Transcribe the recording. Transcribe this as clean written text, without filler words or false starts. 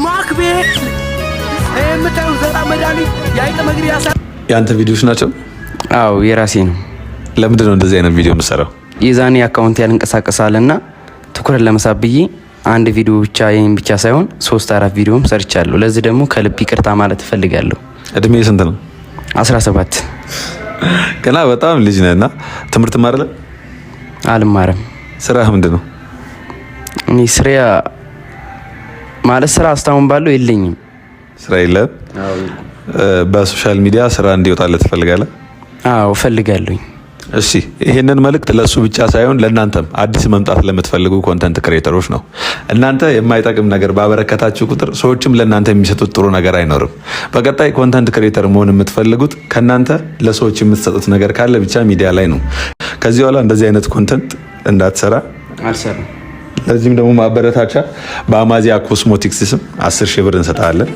ማክቤል የምታዩት ዘጣ መድኃኒት የአይጥ መግደል ያሳ የአንተ ቪዲዮዎች ናቸው? አዎ የራሴ ነው። ለምንድን ነው እንደዚህ አይነት ቪዲዮ የምትሰራው? የዛኔ አካውንት ያልንቀሳቀሳልና ትኩረት ለመሳብ ብዬ አንድ ቪዲዮ ብቻ ይሄን ብቻ ሳይሆን 3-4 ቪዲዮም ሰርቻለሁ። ለዚህ ደግሞ ከልብ ይቅርታ ማለት እፈልጋለሁ። እድሜ ስንት ነው? 17 ገና በጣም ልጅ ነህና ትምህርት ማረለ? አልማረም። ስራህ ምንድን ነው? እኔ ስራ አስታውን ባለው የለኝም። ስራ የለም? በሶሻል ሚዲያ ስራ እንዲወጣለት ትፈልጋለህ? አዎ እፈልጋለሁ። እሺ ይሄንን መልእክት ለሱ ብቻ ሳይሆን ለእናንተም አዲስ መምጣት ለምትፈልጉ ኮንተንት ክሬተሮች ነው። እናንተ የማይጠቅም ነገር ባበረከታችሁ ቁጥር ሰዎችም ለእናንተ የሚሰጡት ጥሩ ነገር አይኖርም። በቀጣይ ኮንተንት ክሬተር መሆን የምትፈልጉት ከእናንተ ለሰዎች የምትሰጡት ነገር ካለ ብቻ ሚዲያ ላይ ነው። ከዚህ በኋላ እንደዚህ አይነት ኮንተንት እንዳትሰራ አልሰራም። ለዚህም ደግሞ ማበረታቻ በአማዚያ ኮስሞቲክስ ስም 10,000 ብር እንሰጣለን።